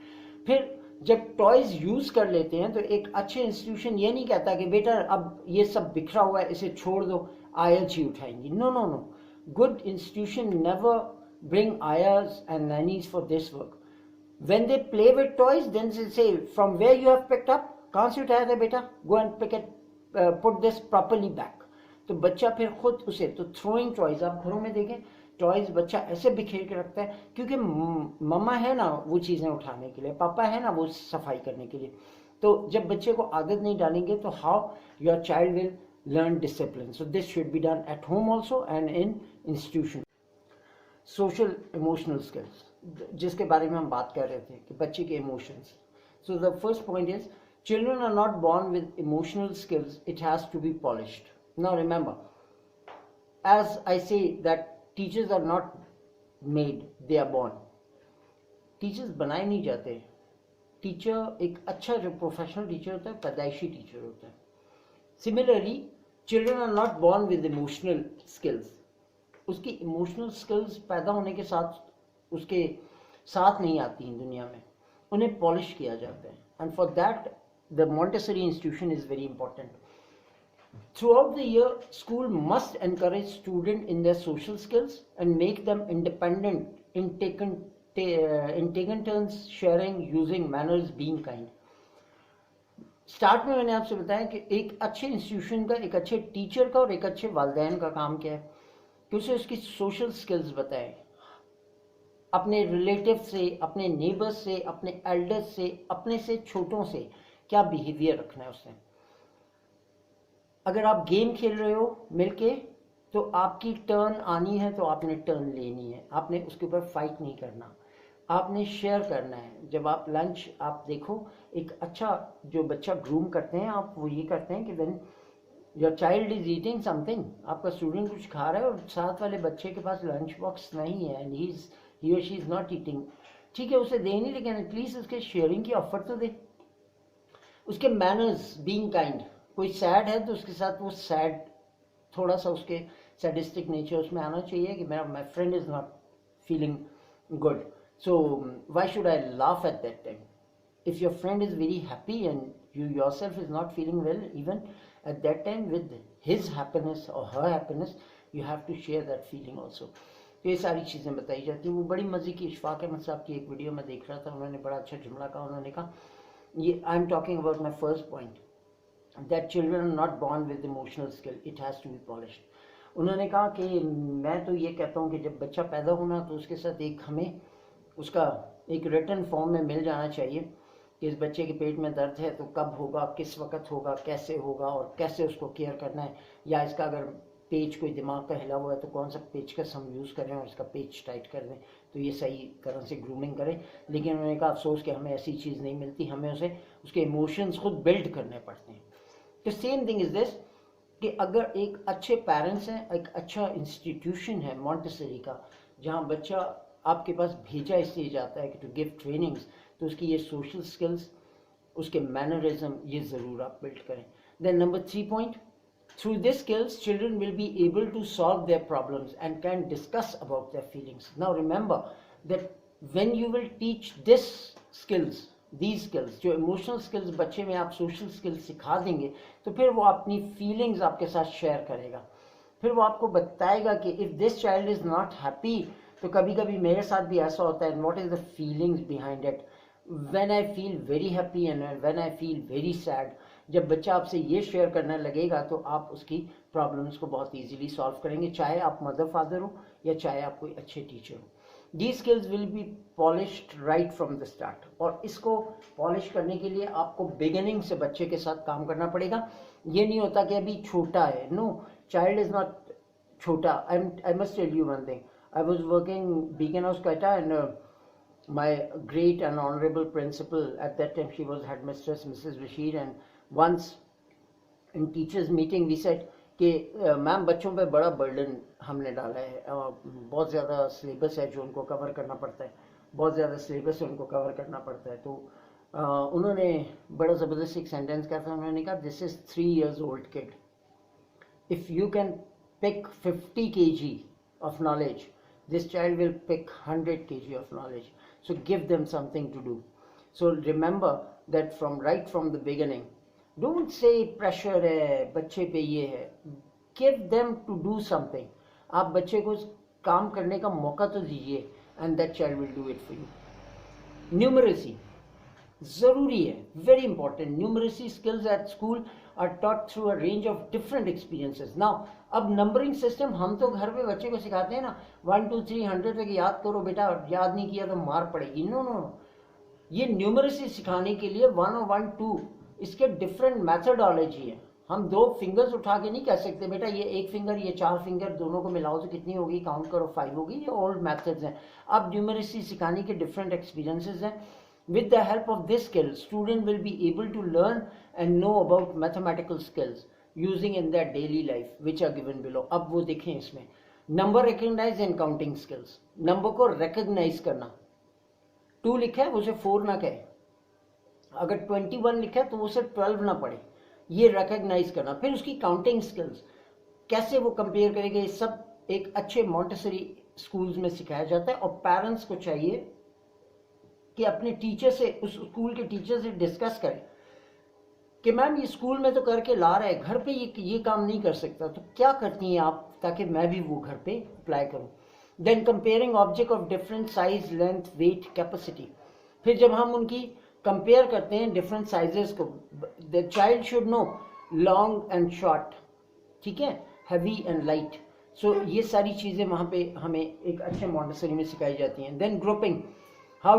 [SPEAKER 1] फिर जब टॉयज यूज कर लेते हैं तो एक अच्छे इंस्टीट्यूशन ये नहीं कहता कि बेटा अब ये सब बिखरा हुआ है इसे छोड़ दो, आयल्स ही उठाएंगी. No no no. Good institution never bring ayahs and nannies for this work. When they play with toys, then they say, from where you have picked up, कहाँ से उठाया था बेटा, go and pick it, put this properly back. तो बच्चा फिर खुद उसे, तो throwing toys, आप घरों में देखें टॉयज बच्चा ऐसे बिखेर के रखता है क्योंकि मम्मा है ना वो चीज़ें उठाने के लिए, पापा है ना वो सफाई करने के लिए. तो जब बच्चे को आदत नहीं डालेंगे तो how your child will learn discipline. So this should be done at home also and in institution. Social emotional skills जिसके बारे में हम बात कर रहे थे कि बच्चे के emotions. So the first point is children are not born with emotional skills, it has to be polished. Now remember, as I say that teachers are not made, they are born. Teachers बनाए नहीं जाते. Teacher एक अच्छा जो professional teacher होता है पैदाइशी teacher होता है. Similarly children are not born with emotional skills. उसकी इमोशनल स्किल्स पैदा होने के साथ उसके साथ नहीं आती हैं दुनिया में, उन्हें पॉलिश किया जाता है. And for that the Montessori institution is very important. Through out the year school must encourage student in their social skills and make them independent in taken turns, sharing, using manners, being kind. Start में मैंने आपसे बताया कि एक अच्छे institution का, एक अच्छे टीचर का और एक अच्छे वालिदैन का काम क्या है कि उसे उसकी सोशल स्किल्स बताएं. अपने रिलेटिव से, अपने नेबर्स से, अपने एल्डर्स से, अपने से छोटों से क्या बिहेवियर रखना है उसने. अगर आप गेम खेल रहे हो मिलके तो आपकी टर्न आनी है तो आपने टर्न लेनी है, आपने उसके ऊपर फाइट नहीं करना, आपने शेयर करना है. जब आप लंच आप देखो एक अच्छा जो बच्चा ग्रूम करते हैं आप वो ये करते हैं कि when your child is eating something, आपका स्टूडेंट कुछ खा रहा है और साथ वाले बच्चे के पास लंच बॉक्स नहीं है एंड ही और शी इज नॉट ईटिंग, ठीक है उसे दे नहीं लेकिन एटलीस्ट उसके शेयरिंग की ऑफर तो दे. उसके मैनर्स, बीइंग काइंड. कोई सैड है तो उसके साथ वो सैड थोड़ा सा उसके सैडिस्टिक नेचर उसमें आना चाहिए कि मेरा my friend is not feeling good, so why should I laugh at that time? If your friend is very happy and you yourself is not feeling well, even at that time, with his happiness or her happiness, you have to share that feeling also. तो ये सारी चीज़ें बताई जाती हैं। वो बड़ी मज़े की इशफाक अहमद साहब की एक वीडियो में देख रहा था, उन्होंने बड़ा अच्छा जुमला कहा। उन्होंने कहा, ये I am talking about my first point, that children are not born with emotional skill, it has to be polished. उन्होंने कहा कि मैं तो ये कहता हूँ कि जब बच्चा पैदा होना तो उसके साथ एक हमें उसका एक रिटन फॉर्म में मिल जाना चाहिए कि इस बच्चे के पेट में दर्द है तो कब होगा, किस वक्त होगा, कैसे होगा और कैसे उसको केयर करना है, या इसका अगर पेच कोई दिमाग का हिला हुआ है तो कौन सा पेचकस हम यूज़ करें और इसका पेच टाइट कर दें, तो ये सही तरह से ग्रूमिंग करें। लेकिन उन्होंने कहा अफसोस कि हमें ऐसी चीज़ नहीं मिलती, हमें उसे उसके इमोशंस खुद बिल्ड करने पड़ते हैं। तो सेम थिंग इज़ दिस कि अगर एक अच्छे पेरेंट्स हैं, एक अच्छा इंस्टीट्यूशन है मॉन्टेसरी का, जहाँ बच्चा आपके पास भेजा इसलिए जाता है कि टू गिव ट्रेनिंग्स, तो उसकी ये सोशल स्किल्स, उसके मैनरिज्म, ये ज़रूर आप बिल्ड करें। Then number 3 point, through this skills children will be able to solve their problems and can discuss about their feelings. Now remember that when you will teach this skills, these skills, जो emotional skills बच्चे में आप social skills सिखा देंगे, तो फिर वो अपनी फीलिंग्स आपके साथ शेयर करेगा। फिर वो आपको बताएगा कि if this child is not happy, तो कभी कभी मेरे साथ भी ऐसा होता है, what is the feelings behind it, when I feel very happy and when I feel very sad. जब बच्चा आपसे ये शेयर करने लगेगा तो आप उसकी प्रॉब्लम्स को बहुत इजीली सॉल्व करेंगे, चाहे आप मदर फादर हो या चाहे आप कोई अच्छे टीचर हो। These skills will be polished right from the start, और इसको पॉलिश करने के लिए आपको बिगिनिंग से बच्चे के साथ काम करना पड़ेगा। ये नहीं होता कि अभी छोटा है, नो, चाइल्ड इज नॉट छोटा। I must tell you one thing, I was working Beacon House, Quetta, and my great and honorable principal at that time, she was headmistress, Mrs. Rashid, and once in teachers meeting we said कि ma'am बच्चों पे बड़ा burden हमने डाला है, बहुत ज़्यादा syllabus है जो उनको कवर करना पड़ता है, बहुत ज़्यादा सिलेबस उनको कवर करना पड़ता है। तो उन्होंने बड़ा ज़बरदस्त एक सेंटेंस कहा था, उन्होंने कहा, this is 3 years old kid, if you can pick 50 kg of knowledge, this child will pick 100 kg of knowledge. So give them something to do. So remember that right from the beginning, don't say pressure है बच्चे पे ये है, give them to do something. आप बच्चे को काम करने का मौका तो दीजिए, and that child will do it for you. Numeracy ज़रूरी है, very important. Numeracy skills at school are taught through a range of different experiences. Now, अब नंबरिंग सिस्टम हम तो घर पे बच्चे को सिखाते हैं ना, 1 2 3 100 तक याद करो बेटा, याद नहीं किया तो मार पड़ेगी। नो नो नो, ये न्यूमरेसी सिखाने के लिए 1 और 1 2 इसके डिफरेंट मैथडोलॉजी है। हम 2 फिंगर्स उठा के नहीं कह सकते बेटा ये 1 फिंगर ये 4 फिंगर दोनों को मिलाओ तो कितनी होगी, काउंट करो 5 होगी। ये ओल्ड मैथड्स हैं। अब न्यूमरेसी सिखाने के डिफरेंट एक्सपीरियंसेस हैं। With the help of this skill, student will be able to learn and know about mathematical skills using in their daily life, which are given below. अब वो देखें इसमें number recognise and counting skills. Number को recognise करना, 2 लिखा है उसे 4 ना कहे, अगर 21 लिखा है तो उसे 12 ना पढ़े, ये रिकग्नाइज करना। फिर उसकी काउंटिंग स्किल्स कैसे वो कंपेयर करेंगे, ये सब एक अच्छे मॉन्टेसरी स्कूल्स में सिखाया जाता है। और पेरेंट्स को चाहिए कि अपने टीचर से, उस स्कूल के टीचर से डिस्कस करें कि मैम ये स्कूल में तो करके ला रहा है, घर पे ये काम नहीं कर सकता, तो क्या करती हैं आप ताकि मैं भी वो घर पे अप्लाई करूं। Then comparing object of different size, length, weight, capacity. फिर जब हम उनकी कंपेयर करते हैं डिफरेंट साइजेस को, the child should know long and short, ठीक है, हैवी एंड लाइट। सो ये सारी चीज़ें वहाँ पे हमें एक अच्छे मॉन्टेसरी में सिखाई जाती हैं। Then grouping, how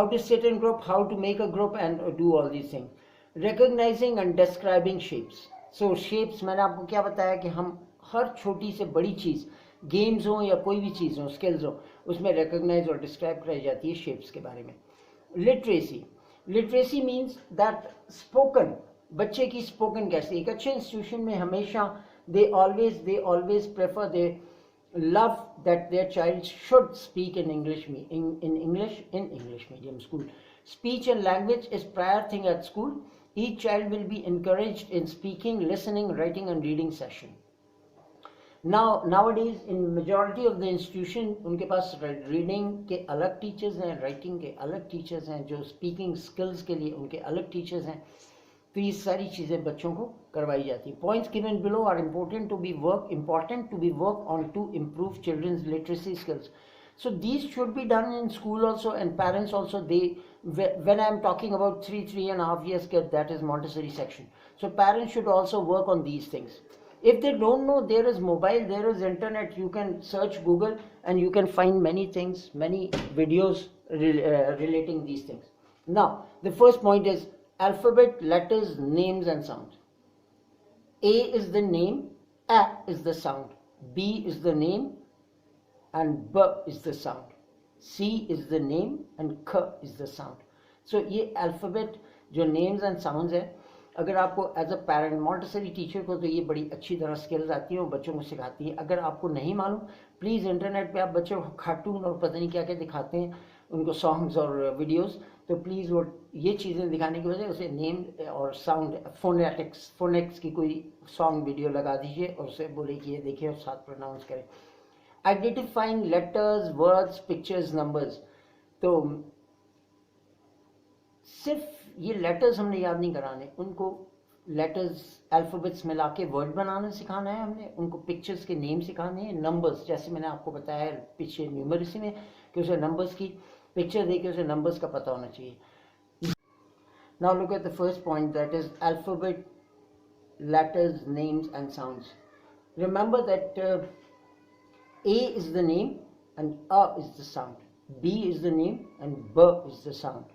[SPEAKER 1] to sit in group, how to make a group and do all these things. Recognizing and describing shapes. So shapes मैंने आपको क्या बताया कि हम हर छोटी से बड़ी चीज़, गेम्स हो या कोई भी चीज़ हो, स्किल्स हो, उसमें रिकग्नाइज और डिस्क्राइब कराई जाती है शेप्स के बारे में। लिटरेसी मीन्स दैट स्पोकन, बच्चे की स्पोकन कैसे। एक अच्छे इंस्टीट्यूशन में हमेशा they always prefer, they love that their child should speak in English medium school. Speech and language is prior thing at school. Each child will be encouraged in speaking, listening, writing and reading session. nowadays in majority of the institution उनके पास reading के अलग teachers हैं, writing के अलग teachers हैं, जो speaking skills के लिए उनके अलग टीचर्स हैं. तो ये सारी चीज़ें बच्चों को करवाई जाती हैं. Points given below are important to be work on to improve children's literacy skills. So these should be done in school also, and parents also. When I am talking about 3.5 years kid, that is Montessori section. So parents should also work on these things. If they don't know, there is mobile, there is internet. You can search Google and you can find many things, many videos relating these things. Now, the first point is alphabet, letters, names and sounds. A is the name, A is the sound, B is the name and B is the sound, C is the name and K is the sound. So ये alphabet जो names and sounds है, अगर आपको as a parent Montessori teacher को तो ये बड़ी अच्छी तरह स्किल्स आती हैं और बच्चों को सिखाती है. अगर आपको नहीं मालूम, प्लीज़ इंटरनेट पे आप बच्चों को कार्टून और पता नहीं क्या क्या दिखाते हैं, उनको सॉन्ग्स और वीडियोस, तो प्लीज़ वो ये चीज़ें दिखाने की वजह उसे नेम और साउंड फोनेटिक्स की कोई सॉन्ग वीडियो लगा दीजिए और उसे बोले कि ये देखिए और साथ प्रोनाउंस करें. Identifying letters, words, pictures, numbers. तो सिर्फ ये लेटर्स हमने याद नहीं कराने, उनको लेटर्स अल्फ़ाबेट्स मिला के वर्ड बनाना सिखाना है. हमने उनको पिक्चर्स के नेम सिखाने हैं. नंबर्स, जैसे मैंने आपको बताया पीछे न्यूमरेसी में कि उसे नंबर्स की पिक्चर देके उसे नंबर्स का पता होना चाहिए. Now look at the first point, that is alphabet, letters, names and sounds. Remember that A is the name and A is the sound, B is the name and B is the sound,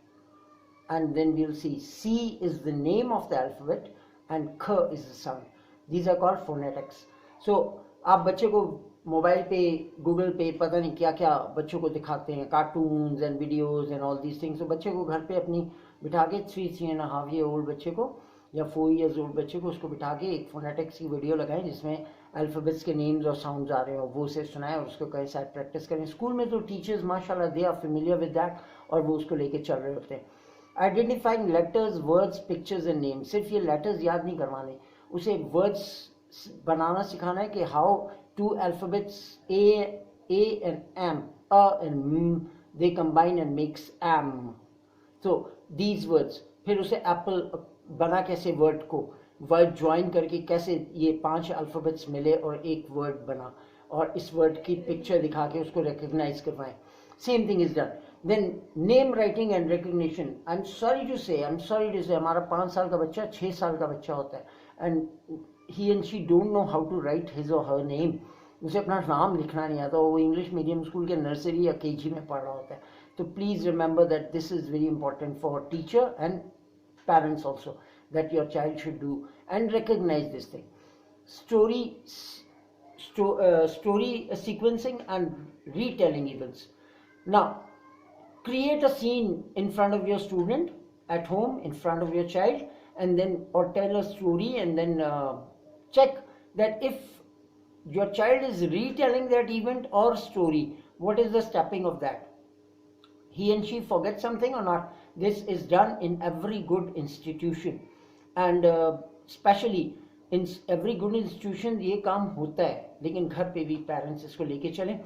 [SPEAKER 1] and then we'll see C is the name of the alphabet and K is the sound. These are called phonetics. So आप बच्चे को mobile पे, Google पे पता नहीं क्या क्या बच्चों को दिखाते हैं, cartoons and videos and all these things. तो बच्चे को घर पे अपनी बिठा के 3.5 year old बच्चे को या 4 years old बच्चे को उसको बिठा के एक फोनेटिक्स की वीडियो लगाएं जिसमें अल्फ़ाबेट्स के नेम्स और साउंड्स आ रहे हो, वो उसे सुनाएं और उसको कई साथ प्रैक्टिस करें. स्कूल में तो टीचर्स माशाल्लाह they are familiar with that और वो उसको लेके चल रहे होते हैं. Identifying letters, words, pictures and names. सिर्फ ये लेटर्स याद नहीं करवाने, उसे वर्ड्स बनाना सिखाना है कि how to alphabets A and M, A and M, they combine and makes M. So these words. फिर उसे एप्पल बना कैसे, वर्ड को वर्ड ज्वाइन करके कैसे ये 5 अल्फ़ाबेट्स मिले और एक वर्ड बना, और इस वर्ड की पिक्चर दिखा के उसको रिकग्नाइज करवाएं. Same thing is done. Then name writing and recognition. I am sorry to say हमारा 5 साल का बच्चा 6 साल का बच्चा होता है and he and she don't know how to write his और हर नेम. उसे अपना नाम लिखना नहीं आता, वो इंग्लिश मीडियम स्कूल के नर्सरी या केजी में पढ़ रहा होता है. तो please remember that this is very important for teacher and parents also, that your child should do and recognize this thing. Story sequencing and retelling events. Now create a scene in front of your student at home, in front of your child, and then or tell a story and then check that if your child is retelling that event or story, what is the stepping of that, he and she forget something or not. This is done in every good institution and especially in every good institution ये काम होता है, लेकिन घर पे भी parents इसको लेके चलें.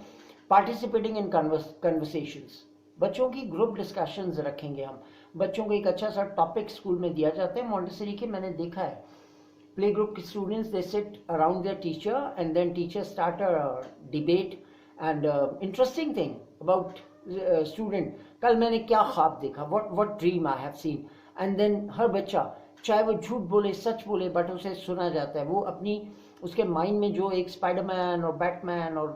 [SPEAKER 1] Participating in conversations. बच्चों की ग्रुप डिस्कशंस रखेंगे हम. बच्चों को एक अच्छा सा टॉपिक स्कूल में दिया जाता है मॉन्टेसरी के, मैंने देखा है. प्ले ग्रुप के students they sit around their teacher and then teacher start a debate and interesting thing about student, कल मैंने क्या ख्वाब देखा, what dream I have seen, and then हर बच्चा चाहे वो झूठ बोले सच बोले बट उसे सुना जाता है. वो अपनी उसके माइंड में जो एक स्पाइडरमैन और बैटमैन और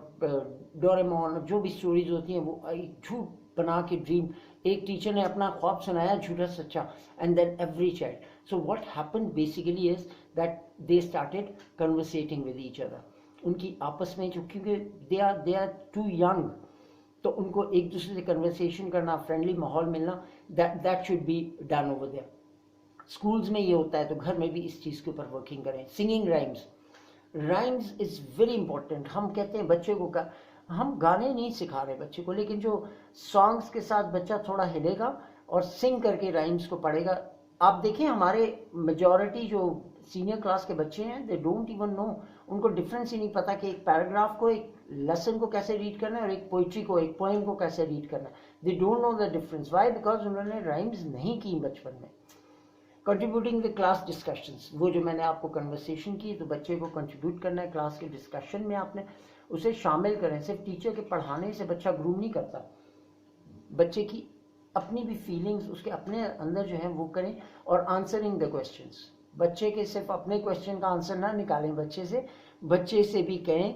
[SPEAKER 1] डोरेमोन जो भी स्टोरीज होती हैं वो झूठ बना के ड्रीम, एक टीचर ने अपना ख्वाब सुनाया झूठा सच्चा, and then every child. So what happened basically is that they started conversating with each other. उनकी आपस में जो, क्योंकि दे आर टू यंग, तो उनको एक दूसरे से कन्वर्सेशन करना, फ्रेंडली माहौल मिलना, that should be done over there. Schools में ये होता है तो घर में भी इस चीज़ के ऊपर वर्किंग करें. Singing rhymes is very important. हम कहते हैं बच्चे को हम गाने नहीं सिखा रहे बच्चे को, लेकिन जो सॉन्ग्स के साथ बच्चा थोड़ा हिलेगा और सिंग करके राइम्स को पढ़ेगा. आप देखें हमारे मेजॉरिटी जो सीनियर क्लास के बच्चे हैं, दे डोंट इवन नो, उनको डिफरेंस ही नहीं पता कि एक पैराग्राफ को, एक लेसन को कैसे रीड करना है और एक पोइट्री को, एक पोएम को कैसे रीड करना है. They don't know the difference. Why? Because उन्होंने राइम्स नहीं की बचपन में. कंट्रीब्यूटिंग द क्लास डिस्कशंस, वो जो मैंने आपको कन्वर्सेशन की, तो बच्चे को कंट्रीब्यूट करना है क्लास के डिस्कशन में, आपने उसे शामिल करें. सिर्फ टीचर के पढ़ाने से बच्चा ग्रूम नहीं करता, बच्चे की अपनी भी फीलिंग्स उसके अपने अंदर जो है वो करें. और आंसरिंग द क्वेश्चंस, बच्चे के सिर्फ अपने क्वेश्चन का आंसर ना निकालें बच्चे से भी कहें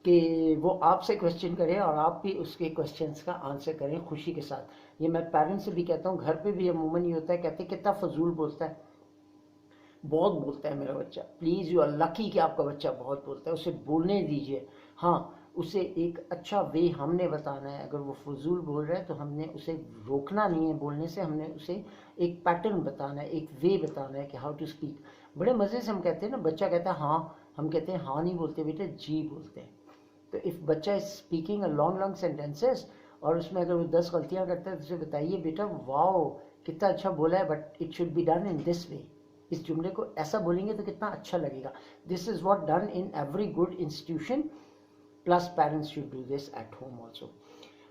[SPEAKER 1] कि वो आपसे क्वेश्चन करे और आप भी उसके क्वेश्चंस का आंसर करें खुशी के साथ. ये मैं पेरेंट्स से भी कहता हूँ, घर पे भी अमूमन ये होता है, कहते कितना फजूल बोलता है, बहुत बोलता है मेरा बच्चा. प्लीज़, यू आर लकी कि आपका बच्चा बहुत बोलता है, उसे बोलने दीजिए. हाँ, उसे एक अच्छा वे हमने बताना है. अगर वो फजूल बोल रहा है तो हमने उसे रोकना नहीं है बोलने से, हमने उसे एक पैटर्न बताना है, एक वे बताना है कि हाउ टू स्पीक. बड़े मज़े से हम कहते हैं ना, बच्चा कहता है हाँ, हम कहते हैं हाँ नहीं बोलते बेटे, जी बोलते हैं. तो इफ़ बच्चा is speaking a long sentences और उसमें अगर वो 10 गलतियाँ करता है तो उसे बताइए बेटा वाओ कितना अच्छा बोला है, but it should be done in this way. इस जुमले को ऐसा बोलेंगे तो कितना अच्छा लगेगा. This is what done in every good institution. Plus parents should do this at home also.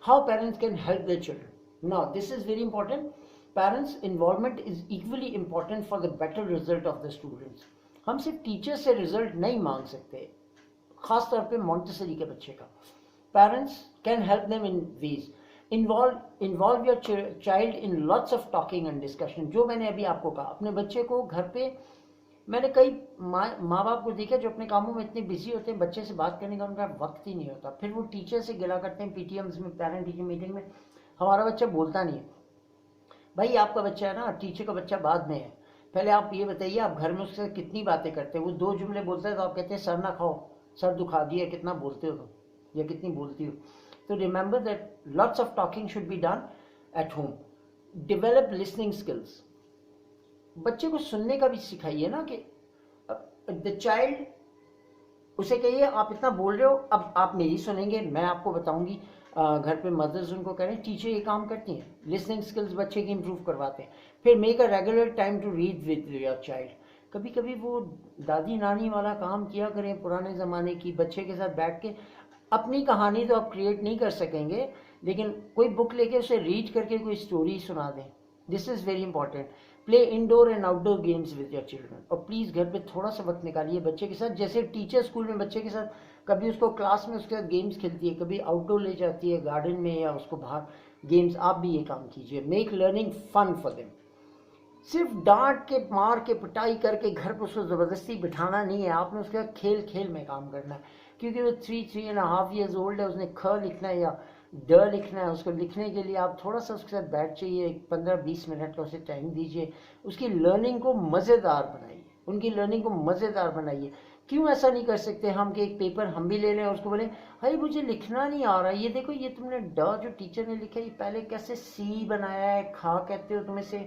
[SPEAKER 1] How parents can help their children? Now this is very important. Parents involvement is equally important for the better result of the students. हम सिर्फ teacher से result नहीं मांग सकते, खास तौर पे Montessori के बच्चे का. Parents can help them in ways. Involve your child in lots of talking and discussion. जो मैंने अभी आपको कहा, अपने बच्चे को घर पे, मैंने कई माँ बाप को देखा जो अपने कामों में इतने बिजी होते हैं, बच्चे से बात करने का उनका वक्त ही नहीं होता. फिर वो टीचर से गिला करते हैं पीटीएम्स में, पेरेंट टीचर मीटिंग में, हमारा बच्चा बोलता नहीं है. भाई आपका बच्चा है ना, टीचर का बच्चा बाद में है. पहले आप ये बताइए आप घर में उससे कितनी बातें करते हैं. वो 2 जुमले बोलता है तो आप कहते हैं सर ना खाओ, सर दुखा दिया, कितना बोलते हो तुम या कितनी बोलती हो. तो remember that lots of talking should be done at home. Develop listening skills. बच्चे को सुनने का भी सिखाइए ना, कि द चाइल्ड, उसे कहिए आप इतना बोल रहे हो, अब आप मेरी सुनेंगे, मैं आपको बताऊंगी. घर पे मदर्स उनको करें, टीचर ये काम करती हैं, लिसनिंग स्किल्स बच्चे की इंप्रूव करवाते हैं. फिर make a regular time to read with your child. कभी कभी वो दादी नानी वाला काम किया करें पुराने ज़माने की, बच्चे के साथ बैठ के. अपनी कहानी तो आप क्रिएट नहीं कर सकेंगे, लेकिन कोई बुक लेके उसे रीड करके कोई स्टोरी सुना दें. This is very important. Play indoor and outdoor games with your children. और प्लीज़ घर पे थोड़ा सा वक्त निकालिए बच्चे के साथ. जैसे टीचर स्कूल में बच्चे के साथ, कभी उसको क्लास में उसके साथ गेम्स खेलती है, कभी आउटडोर ले जाती है गार्डन में या उसको बाहर गेम्स. आप भी ये काम कीजिए. Make learning fun for them. सिर्फ डांट के, मार के, पिटाई करके घर पर उसको ज़बरदस्ती बिठाना नहीं है. आपने उसके साथ खेल खेल में काम करना है. क्योंकि वो 3.5 years ओल्ड है, उसने ख लिखना है या ड लिखना है. उसको लिखने के लिए आप थोड़ा सा उसके साथ बैठ जाइए, 15-20 मिनट का उसे टाइम दीजिए. उसकी लर्निंग को मज़ेदार बनाइए, उनकी लर्निंग को मज़ेदार बनाइए. क्यों ऐसा नहीं कर सकते हम कि एक पेपर हम भी ले लें और उसको बोलें भाई मुझे लिखना नहीं आ रहा, ये देखो ये तुमने ड जो टीचर ने लिखा है, ये पहले कैसे सी बनाया है, खा कहते हो तुम इसे,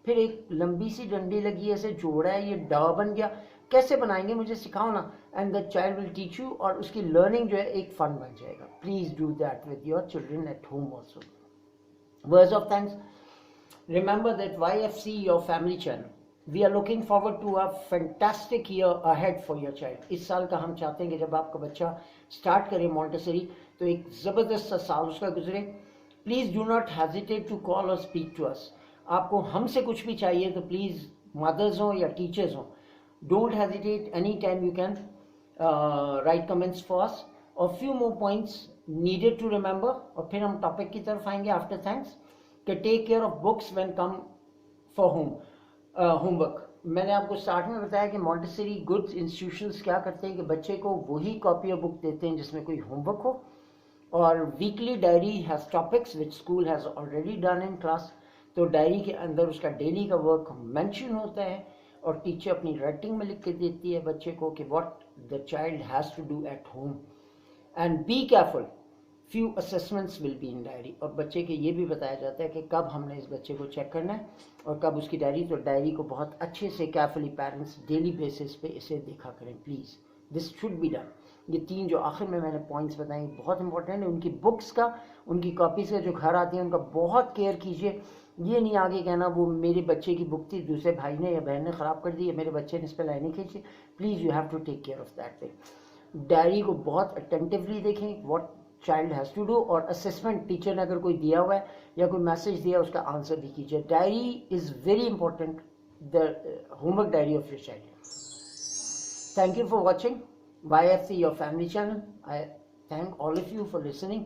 [SPEAKER 1] फिर एक लंबी सी डंडी लगी है, इसे जोड़ा है, ये ड बन गया, कैसे बनाएंगे मुझे सिखाओ ना. And the child will teach you, और उसकी लर्निंग जो है एक फन बन जाएगा. Please do that with your children at home also. Words of thanks. Remember that YFC your family channel. We are looking forward to a fantastic year ahead for your child. इस साल का हम चाहते हैं कि जब आपका बच्चा स्टार्ट करे मॉन्टेसरी तो एक ज़बरदस्त सा साल उसका गुजरे. Please do not hesitate to call और स्पीक टू अस. आपको हमसे कुछ भी चाहिए तो प्लीज़, मदर्स हों या टीचर्स हों, don't hesitate, anytime you can write comments for us. और few more points needed to remember, और फिर हम टॉपिक की तरफ आएंगे आफ्टर थैंक्स. कि take care of books when come for homework. मैंने आपको स्टार्ट में बताया कि मॉन्टेसरी गुड इंस्टीट्यूशंस क्या करते हैं कि बच्चे को वही कॉपी और बुक देते हैं जिसमें कोई होमवर्क हो, और weekly diary has topics which school has already done in class. तो डायरी के अंदर उसका डेली का वर्क मेंशन होता है, और टीचर अपनी राइटिंग में लिख के देती है बच्चे को कि what the child has to do at home. And be careful, few assessments will be in diary. और बच्चे के ये भी बताया जाता है कि कब हमने इस बच्चे को चेक करना है और कब उसकी डायरी. तो डायरी को बहुत अच्छे से केयरफुली पेरेंट्स डेली बेसिस पे इसे देखा करें please. This should be done. ये 3 जो आखिर में मैंने पॉइंट्स बताए बहुत इंपॉर्टेंट है. उनकी बुक्स का, उनकी कॉपीज़ का जो घर आती है उनका बहुत केयर कीजिए. ये नहीं आगे कहना वो मेरे बच्चे की बुक थी, दूसरे भाई ने या बहन ने ख़राब कर दी है, मेरे बच्चे ने इस पर लाइनें खींची। Please you have to take care of that thing. Diary को बहुत अटेंटिवली देखें, what child has to do, और असेसमेंट टीचर ने अगर कोई दिया हुआ है या कोई मैसेज दिया उसका आंसर भी कीजिए। Diary is very important, the homework diary of your child. Thank you for watching YFC, your family channel. I thank all of you for listening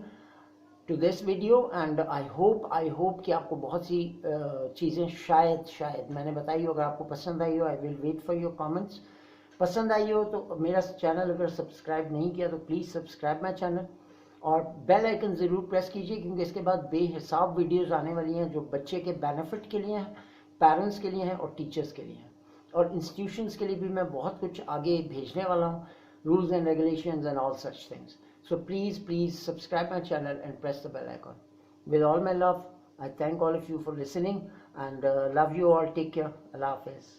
[SPEAKER 1] to this video, and I hope कि आपको बहुत सी चीज़ें शायद मैंने बताई हो। अगर आपको पसंद आई हो, I will wait for your comments. पसंद आई हो तो मेरा चैनल अगर सब्सक्राइब नहीं किया तो प्लीज़ सब्सक्राइब माई चैनल, और बेल आइकन ज़रूर प्रेस कीजिए, क्योंकि इसके बाद बेहिसाब वीडियोज़ आने वाली हैं जो बच्चे के बेनिफिट के लिए हैं, पेरेंट्स के लिए हैं और टीचर्स के लिए हैं, और इंस्टीट्यूशंस के लिए भी मैं बहुत कुछ आगे भेजने वाला हूँ, rules and regulations and all such things. So please subscribe my channel and press the bell icon. With all my love, I thank all of you for listening, and love you all. Take care. Allah Hafiz.